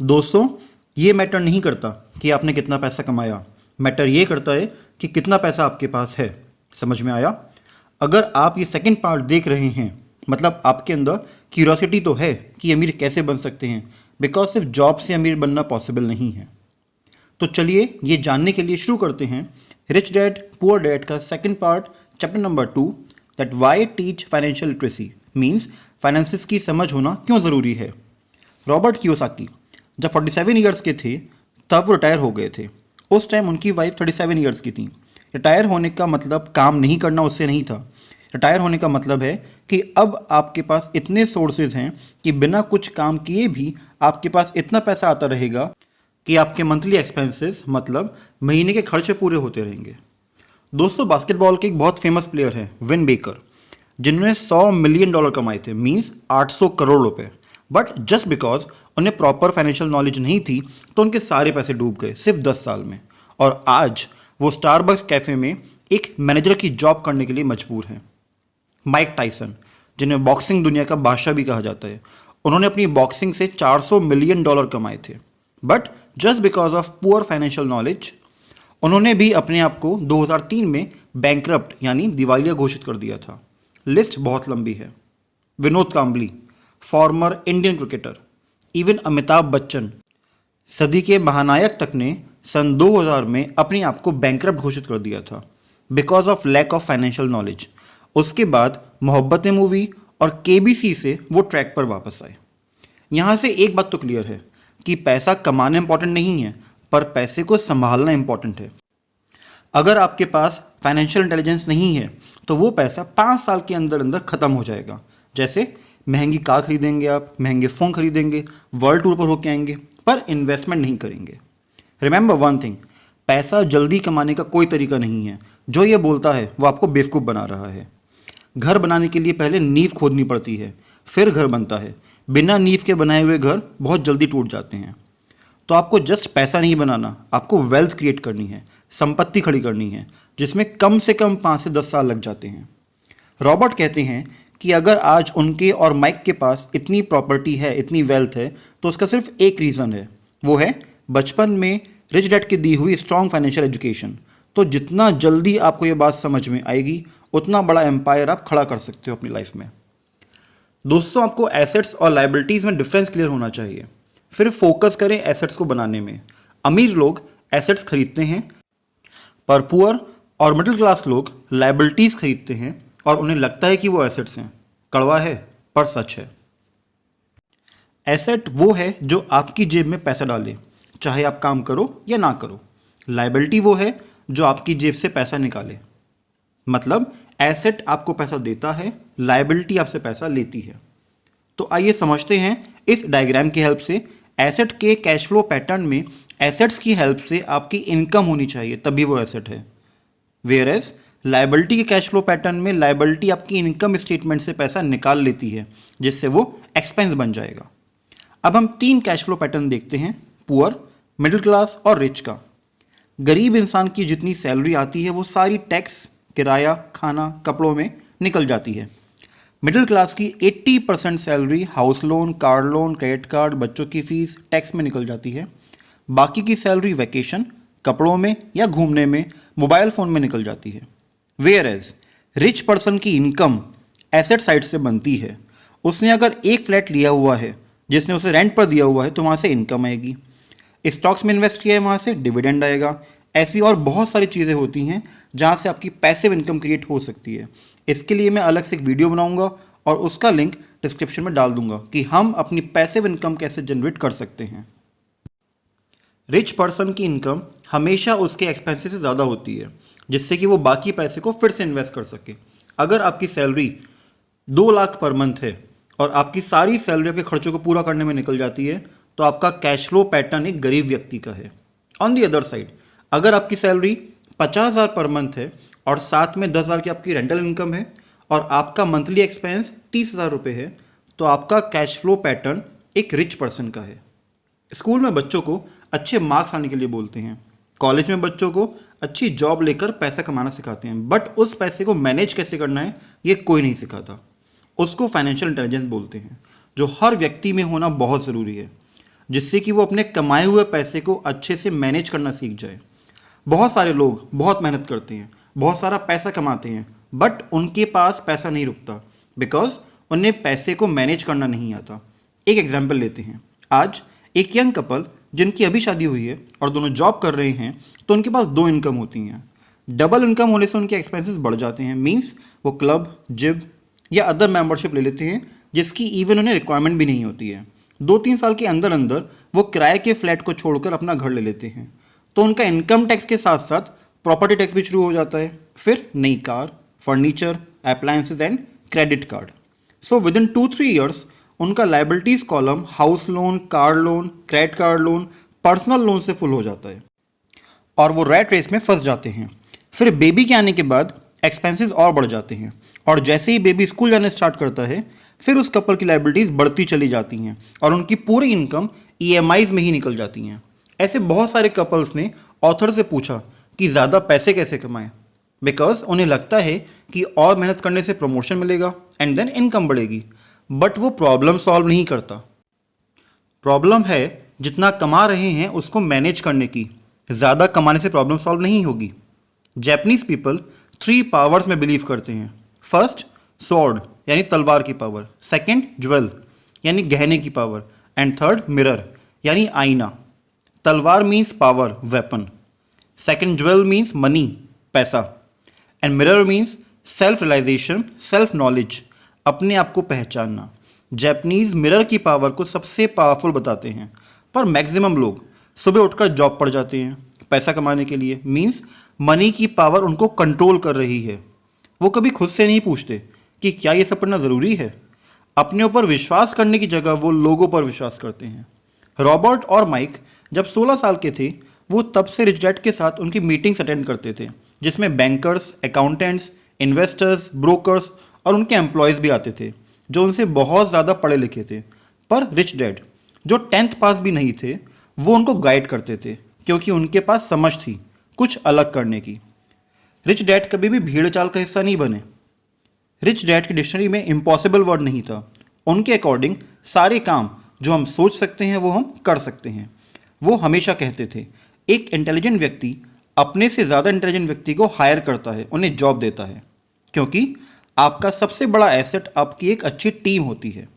दोस्तों, ये मैटर नहीं करता कि आपने कितना पैसा कमाया। मैटर ये करता है कि कितना पैसा आपके पास है। समझ में आया? अगर आप ये सेकंड पार्ट देख रहे हैं, मतलब आपके अंदर क्यूरियोसिटी तो है कि अमीर कैसे बन सकते हैं, बिकॉज सिर्फ जॉब से अमीर बनना पॉसिबल नहीं है। तो चलिए ये जानने के लिए शुरू करते हैं रिच डैड पुअर डैड का second part, chapter number 2, that why teach financial literacy means finances की समझ होना क्यों ज़रूरी है। रॉबर्ट कियोसाकी जब 47 ईयर्स के थे तब वो रिटायर हो गए थे। उस टाइम उनकी वाइफ 37 ईयर्स की थी। रिटायर होने का मतलब काम नहीं करना उससे नहीं था। रिटायर होने का मतलब है कि अब आपके पास इतने सोर्सेज हैं कि बिना कुछ काम किए भी आपके पास इतना पैसा आता रहेगा कि आपके मंथली एक्सपेंसेस मतलब महीने के खर्चे पूरे होते रहेंगे। दोस्तों, बास्केटबॉल के एक बहुत फेमस प्लेयर हैं विन बेकर, जिन्होंने $100 मिलियन कमाए थे, मीन्स 800 करोड़ रुपए। बट जस्ट बिकॉज उन्हें प्रॉपर फाइनेंशियल नॉलेज नहीं थी तो उनके सारे पैसे डूब गए सिर्फ 10 साल में। और आज वो स्टारबक्स कैफे में एक मैनेजर की जॉब करने के लिए मजबूर हैं। माइक टाइसन, जिन्हें बॉक्सिंग दुनिया का बादशाह भी कहा जाता है, उन्होंने अपनी बॉक्सिंग से $400 मिलियन कमाए थे। But just because of poor financial knowledge उन्होंने भी अपने आप को 2003 में बैंकरप्ट यानी दिवालिया घोषित कर दिया था। लिस्ट बहुत लंबी है। Vinod Kambli, former Indian cricketer, even Amitabh Bachchan, सदी के महानायक तक ने सन 2000 में अपने आप को बैंकरप्ट घोषित कर दिया था because of lack of financial knowledge. उसके बाद मोहब्बतें मूवी और केबीसी से वो ट्रैक पर वापस आए। यहाँ से एक बात तो क्लियर है कि पैसा कमाना इंपॉर्टेंट नहीं है, पर पैसे को संभालना इंपॉर्टेंट है। अगर आपके पास फाइनेंशियल इंटेलिजेंस नहीं है तो वो पैसा 5 साल के अंदर अंदर खत्म हो जाएगा। जैसे महंगी कार खरीदेंगे, आप महंगे फ़ोन खरीदेंगे, वर्ल्ड टूर पर होके आएंगे, पर इन्वेस्टमेंट नहीं करेंगे। रिमेंबर वन थिंग, पैसा जल्दी कमाने का कोई तरीका नहीं है। जो ये बोलता है वो आपको बेवकूफ़ बना रहा है। घर बनाने के लिए पहले नींव खोदनी पड़ती है, फिर घर बनता है। बिना नींव के बनाए हुए घर बहुत जल्दी टूट जाते हैं। तो आपको जस्ट पैसा नहीं बनाना, आपको वेल्थ क्रिएट करनी है, संपत्ति खड़ी करनी है, जिसमें कम से कम 5 से 10 साल लग जाते हैं। रॉबर्ट कहते हैं कि अगर आज उनके और माइक के पास इतनी प्रॉपर्टी है, इतनी वेल्थ है, तो उसका सिर्फ एक रीज़न है, वो है बचपन में रिच डैड की दी हुई स्ट्रॉन्ग फाइनेंशियल एजुकेशन। तो जितना जल्दी आपको ये बात समझ में आएगी उतना बड़ा एम्पायर आप खड़ा कर सकते हो अपनी लाइफ में। दोस्तों, आपको एसेट्स और लाइबिलिटीज़ में डिफरेंस क्लियर होना चाहिए। फिर फोकस करें एसेट्स को बनाने में। अमीर लोग एसेट्स खरीदते हैं, पर पुअर और मिडिल क्लास लोग लाइबिलिटीज़ खरीदते हैं और उन्हें लगता है कि वो एसेट्स हैं। कड़वा है पर सच है। एसेट वो है जो आपकी जेब में पैसा डाले, चाहे आप काम करो या ना करो। लाइबिलिटी वो है जो आपकी जेब से पैसा निकाले। मतलब एसेट आपको पैसा देता है, लाइबिलिटी आपसे पैसा लेती है। तो आइए समझते हैं इस डायग्राम की हेल्प से। एसेट के कैश फ्लो पैटर्न में एसेट्स की हेल्प से आपकी इनकम होनी चाहिए, तभी वो एसेट है। वेयर एज लाइबिलिटी के कैश फ्लो पैटर्न में लाइबिलिटी आपकी इनकम स्टेटमेंट से पैसा निकाल लेती है, जिससे वो एक्सपेंस बन जाएगा। अब हम 3 कैश फ्लो पैटर्न देखते हैं, पुअर, मिडिल क्लास और रिच का। गरीब इंसान की जितनी सैलरी आती है वो सारी टैक्स, किराया, खाना, कपड़ों में निकल जाती है। मिडिल क्लास की 80% salary house loan, car loan, credit card, बच्चों की फीस, टैक्स में निकल जाती है। बाकी की सैलरी वैकेशन, कपड़ों में या घूमने में, मोबाइल फ़ोन में निकल जाती है। वेयर एज रिच पर्सन की इनकम एसेट साइड से बनती है। उसने अगर एक फ्लैट लिया हुआ है जिसने उसे रेंट पर दिया हुआ है तो वहाँ से इनकम आएगी। स्टॉक्स में इन्वेस्ट किया है, वहाँ से डिविडेंड आएगा। ऐसी और बहुत सारी चीज़ें होती हैं जहाँ से आपकी पैसिव इनकम क्रिएट हो सकती है। इसके लिए मैं अलग से एक वीडियो बनाऊंगा और उसका लिंक डिस्क्रिप्शन में डाल दूंगा कि हम अपनी पैसिव इनकम कैसे जनरेट कर सकते हैं। रिच पर्सन की इनकम हमेशा उसके एक्सपेंसेस से ज़्यादा होती है, जिससे कि वो बाकी पैसे को फिर से इन्वेस्ट कर सके। अगर आपकी सैलरी 2 लाख पर मंथ है और आपकी सारी सैलरी आपके खर्चों को पूरा करने में निकल जाती है, तो आपका कैश फ्लो पैटर्न एक गरीब व्यक्ति का है। ऑन दी अदर साइड, अगर आपकी सैलरी 50,000 पर मंथ है और साथ में 10,000 की आपकी रेंटल इनकम है और आपका मंथली एक्सपेंस 30,000 रुपये है, तो आपका कैश फ्लो पैटर्न एक रिच पर्सन का है। स्कूल में बच्चों को अच्छे मार्क्स लाने के लिए बोलते हैं, कॉलेज में बच्चों को अच्छी जॉब लेकर पैसा कमाना सिखाते हैं, बट उस पैसे को मैनेज कैसे करना है ये कोई नहीं सिखाता। उसको फाइनेंशियल इंटेलिजेंस बोलते हैं, जो हर व्यक्ति में होना बहुत ज़रूरी है। जिससे कि वो अपने कमाए हुए पैसे को अच्छे से मैनेज करना सीख जाए। बहुत सारे लोग बहुत मेहनत करते हैं, बहुत सारा पैसा कमाते हैं, बट उनके पास पैसा नहीं रुकता बिकॉज उन्हें पैसे को मैनेज करना नहीं आता। एक एग्जाम्पल लेते हैं। आज एक यंग कपल जिनकी अभी शादी हुई है और दोनों जॉब कर रहे हैं, तो उनके पास 2 इनकम होती हैं। डबल इनकम होने से उनके एक्सपेंसेस बढ़ जाते हैं। मींस वो क्लब, जिम या अदर मेंबरशिप ले लेते हैं जिसकी इवन उन्हें रिक्वायरमेंट भी नहीं होती है। 2-3 साल के अंदर अंदर वो किराए के फ्लैट को छोड़कर अपना घर ले लेते हैं। तो उनका इनकम टैक्स के साथ साथ प्रॉपर्टी टैक्स भी शुरू हो जाता है, फिर नई car, furniture, appliances and credit card. So within 2-3 years उनका liabilities column house loan, car loan, credit card loan, personal loan से फुल हो जाता है और वो रैट रेस में फंस जाते हैं। फिर बेबी के आने के बाद एक्सपेंसेस और बढ़ जाते हैं और जैसे ही बेबी स्कूल जाने स्टार्ट करता है फिर उस कपल की लाइबिलिटीज़ बढ़ती चली जाती हैं और उनकी पूरी इनकम ईएमआईज में ही निकल जाती हैं। ऐसे बहुत सारे कपल्स ने ऑथर से पूछा कि ज़्यादा पैसे कैसे कमाएं, बिकॉज उन्हें लगता है कि और मेहनत करने से प्रमोशन मिलेगा एंड देन इनकम बढ़ेगी, बट वो प्रॉब्लम सॉल्व नहीं करता। प्रॉब्लम है जितना कमा रहे हैं उसको मैनेज करने की। ज़्यादा कमाने से प्रॉब्लम सॉल्व नहीं होगी। जैपनीज पीपल 3 पावर्स में बिलीव करते हैं। फर्स्ट, स्वॉर्ड यानी तलवार की पावर। सेकंड, ज्वेल यानी गहने की पावर। एंड थर्ड, मिरर यानी आईना। तलवार means power, weapon. Second, jewel means money, पैसा। And mirror means self realisation, self knowledge, अपने आप को पहचानना। जैपनीज मिरर की पावर को सबसे पावरफुल बताते हैं, पर मैक्सिमम लोग सुबह उठकर जॉब पर जाते हैं पैसा कमाने के लिए। मीन्स मनी की पावर उनको कंट्रोल कर रही है। वो कभी खुद से नहीं पूछते कि क्या ये सब करना ज़रूरी है। अपने ऊपर विश्वास करने की जगह वो लोगों पर विश्वास करते हैं। रॉबर्ट और माइक जब 16 साल के थे वो तब से रिच डैड के साथ उनकी मीटिंग्स अटेंड करते थे, जिसमें बैंकर्स, अकाउंटेंट्स, इन्वेस्टर्स, ब्रोकर्स और उनके एम्प्लॉयज़ भी आते थे जो उनसे बहुत ज़्यादा पढ़े लिखे थे। पर रिच डैड जो 10th पास भी नहीं थे वो उनको गाइड करते थे क्योंकि उनके पास समझ थी कुछ अलग करने की। रिच डैड कभी भी भीड़ चाल का हिस्सा नहीं बने। रिच डैड की डिक्शनरी में इम्पॉसिबल वर्ड नहीं था। उनके अकॉर्डिंग सारे काम जो हम सोच सकते हैं वो हम कर सकते हैं। वो हमेशा कहते थे एक इंटेलिजेंट व्यक्ति अपने से ज़्यादा इंटेलिजेंट व्यक्ति को हायर करता है, उन्हें जॉब देता है, क्योंकि आपका सबसे बड़ा एसेट आपकी एक अच्छी टीम होती है।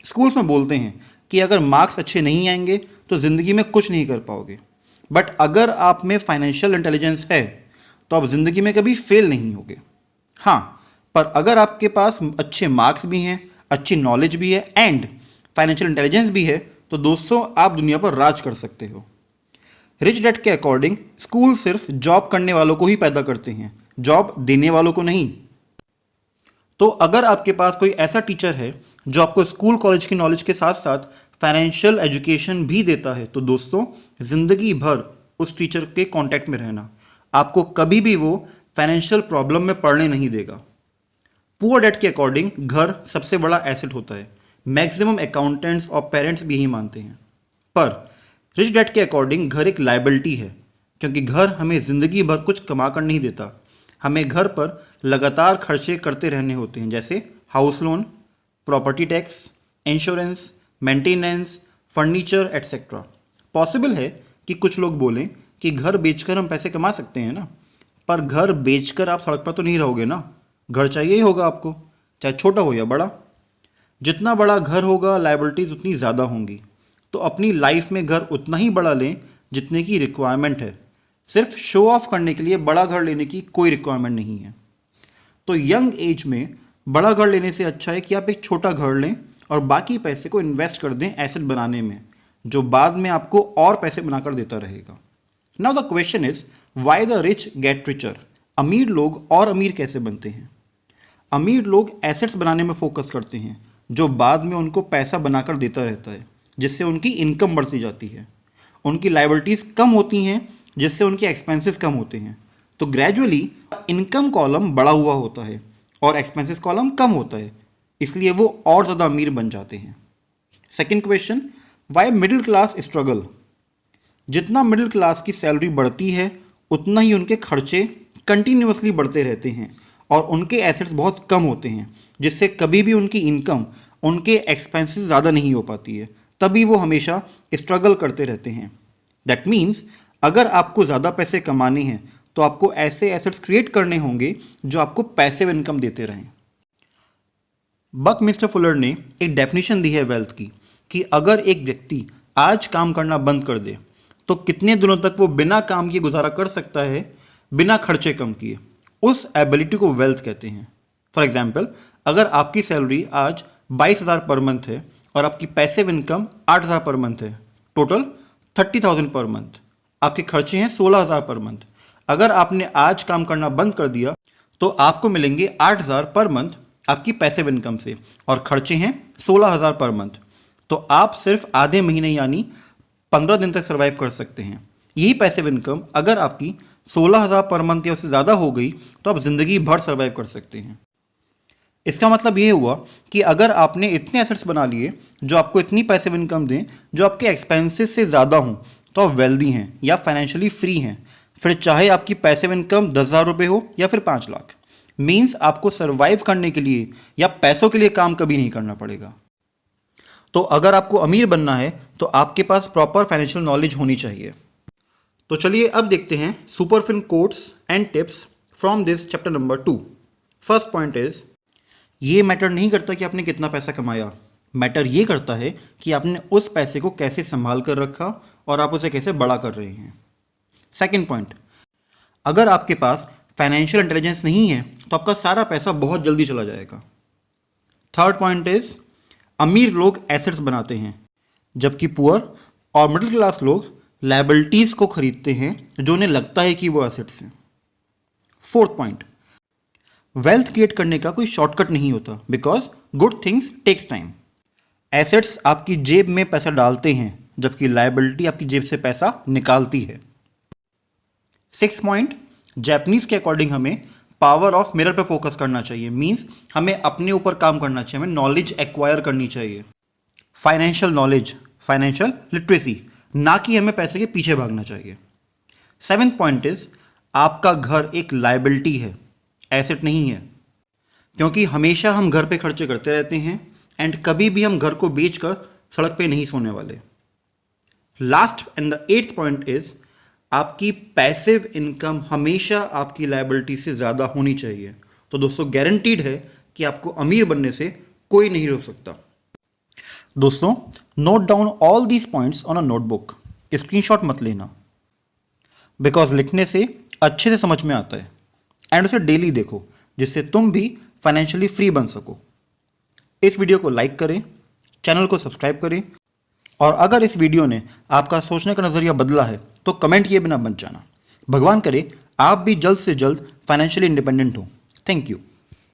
स्कूल्स में बोलते हैं कि अगर मार्क्स अच्छे नहीं आएंगे तो ज़िंदगी में कुछ नहीं कर पाओगे, बट अगर आप में फाइनेंशियल इंटेलिजेंस है तो आप ज़िंदगी में कभी फेल नहीं होगे। हाँ, पर अगर आपके पास अच्छे मार्क्स भी हैं, अच्छी नॉलेज भी है एंड फाइनेंशियल इंटेलिजेंस भी है तो दोस्तों आप दुनिया पर राज कर सकते हो। रिच डैड के अकॉर्डिंग स्कूल सिर्फ जॉब करने वालों को ही पैदा करते हैं, जॉब देने वालों को नहीं। तो अगर आपके पास कोई ऐसा टीचर है जो आपको स्कूल कॉलेज की नॉलेज के साथ साथ फाइनेंशियल एजुकेशन भी देता है तो दोस्तों ज़िंदगी भर उस टीचर के कांटेक्ट में रहना, आपको कभी भी वो फाइनेंशियल प्रॉब्लम में पड़ने नहीं देगा। पुअर डैड के अकॉर्डिंग घर सबसे बड़ा एसेट होता है। मैक्सिमम अकाउंटेंट्स और पेरेंट्स भी यही मानते हैं। पर रिच डैड के अकॉर्डिंग घर एक लायबिलिटी है, क्योंकि घर हमें ज़िंदगी भर कुछ कमा कर नहीं देता। हमें घर पर लगातार खर्चे करते रहने होते हैं, जैसे house loan, property tax, insurance, maintenance, furniture etcetera. Possible है कि कुछ लोग बोलें कि घर बेचकर हम पैसे कमा सकते हैं ना, पर घर बेचकर आप सड़क पर तो नहीं रहोगे ना। घर चाहिए ही होगा आपको, चाहे छोटा हो या बड़ा। जितना बड़ा घर होगा लायबिलिटीज़ उतनी ज़्यादा होंगी। तो अपनी लाइफ में घर उतना ही बड़ा लें जितने की रिक्वायरमेंट है। सिर्फ शो ऑफ करने के लिए बड़ा घर लेने की कोई रिक्वायरमेंट नहीं है। तो यंग एज में बड़ा घर लेने से अच्छा है कि आप एक छोटा घर लें और बाकी पैसे को इन्वेस्ट कर दें एसेट बनाने में, जो बाद में आपको और पैसे बनाकर देता रहेगा। Now the question is why the rich get richer. अमीर लोग और अमीर कैसे बनते हैं? अमीर लोग एसेट्स बनाने में फोकस करते हैं जो बाद में उनको पैसा बनाकर देता रहता है, जिससे उनकी इनकम बढ़ती जाती है। उनकी लायबिलिटीज़ कम होती हैं जिससे उनके एक्सपेंसेस कम होते हैं। तो ग्रेजुअली इनकम कॉलम बड़ा हुआ होता है और एक्सपेंसेस कॉलम कम होता है, इसलिए वो और ज़्यादा अमीर बन जाते हैं। Second question, why middle class struggle. जितना मिडिल क्लास की सैलरी बढ़ती है उतना ही उनके खर्चे कंटिन्यूअसली बढ़ते रहते हैं और उनके एसेट्स बहुत कम होते हैं, जिससे कभी भी उनकी इनकम उनके एक्सपेंसेस ज़्यादा नहीं हो पाती है। तभी वो हमेशा स्ट्रगल करते रहते हैं। दैट मीन्स अगर आपको ज़्यादा पैसे कमाने हैं तो आपको ऐसे एसेट्स क्रिएट करने होंगे जो आपको पैसिव इनकम देते रहें। बकमिस्टर फुलर ने एक डेफिनेशन दी है वेल्थ की कि अगर एक व्यक्ति आज काम करना बंद कर दे तो कितने दिनों तक वो बिना काम किए गुजारा कर सकता है, बिना खर्चे कम किए। उस एबिलिटी को वेल्थ कहते हैं। फॉर एग्जाम्पल, अगर आपकी सैलरी आज 22,000 पर मंथ है और आपकी पैसिव इनकम 8,000 पर मंथ है, टोटल 30,000 पर मंथ, आपके खर्चे हैं 16,000 पर मंथ। अगर आपने आज काम करना बंद कर दिया तो आपको मिलेंगे 8,000 पर मंथ आपकी पैसिव इनकम से और खर्चे हैं 16,000 पर मंथ। तो आप सिर्फ आधे महीने यानी 15 दिन तक सर्वाइव कर सकते हैं। यही पैसिव इनकम अगर आपकी 16,000 पर मंथ या उससे ज़्यादा हो गई तो आप ज़िंदगी भर सर्वाइव कर सकते हैं। इसका मतलब ये हुआ कि अगर आपने इतने एसेट्स बना लिए जो आपको इतनी पैसिव इनकम दें जो आपके एक्सपेंसेस से ज़्यादा हों, तो आप वेल्दी हैं या फाइनेंशियली फ्री हैं। फिर चाहे आपकी पैसिव इनकम 10,000 रुपये हो या फिर 5 लाख, मीन्स आपको सर्वाइव करने के लिए या पैसों के लिए काम कभी नहीं करना पड़ेगा। तो अगर आपको अमीर बनना है तो आपके पास प्रॉपर फाइनेंशियल नॉलेज होनी चाहिए। तो चलिए अब देखते हैं superfine quotes and tips from this chapter number 2। First point is, ये मैटर नहीं करता कि आपने कितना पैसा कमाया, मैटर ये करता है कि आपने उस पैसे को कैसे संभाल कर रखा और आप उसे कैसे बड़ा कर रहे हैं। सेकंड पॉइंट, अगर आपके पास फाइनेंशियल इंटेलिजेंस नहीं है तो आपका सारा पैसा बहुत जल्दी चला जाएगा। थर्ड पॉइंट इज, अमीर लोग एसेट्स बनाते हैं जबकि पुअर और मिडिल क्लास लोग लायबिलिटीज को खरीदते हैं जो उन्हें लगता है कि वो एसेट्स हैं। फोर्थ पॉइंट, वेल्थ क्रिएट करने का कोई शॉर्टकट नहीं होता because good things takes time. Assets आपकी जेब में पैसा डालते हैं जबकि लायबिलिटी आपकी जेब से पैसा निकालती है। सिक्स पॉइंट, जापानीज के अकॉर्डिंग हमें पावर ऑफ मिरर पे फोकस करना चाहिए। मींस हमें अपने ऊपर काम करना चाहिए, हमें नॉलेज एक्वायर करनी चाहिए, फाइनेंशियल नॉलेज, फाइनेंशियल लिटरेसी, ना कि हमें पैसे के पीछे भागना चाहिए। सेवेंथ पॉइंट इज, आपका घर एक लायबिलिटी है, एसेट नहीं है, क्योंकि हमेशा हम घर पे खर्चे करते रहते हैं एंड कभी भी हम घर को बेचकर सड़क पे नहीं सोने वाले। Last and the eighth point is, आपकी पैसिव इनकम हमेशा आपकी लायबिलिटी से ज़्यादा होनी चाहिए। तो दोस्तों गारंटीड है कि आपको अमीर बनने से कोई नहीं रोक सकता। दोस्तों, note down all these points on a notebook. Screenshot मत लेना बिकॉज लिखने से अच्छे से समझ में आता है एंड उसे डेली देखो जिससे तुम भी फाइनेंशियली फ्री बन सको। इस वीडियो को लाइक करें, चैनल को सब्सक्राइब करें और अगर इस वीडियो ने आपका सोचने का नज़रिया बदला है तो कमेंट किए बिना मत जाना। भगवान करे आप भी जल्द से जल्द फाइनेंशियली इंडिपेंडेंट हो। Thank you.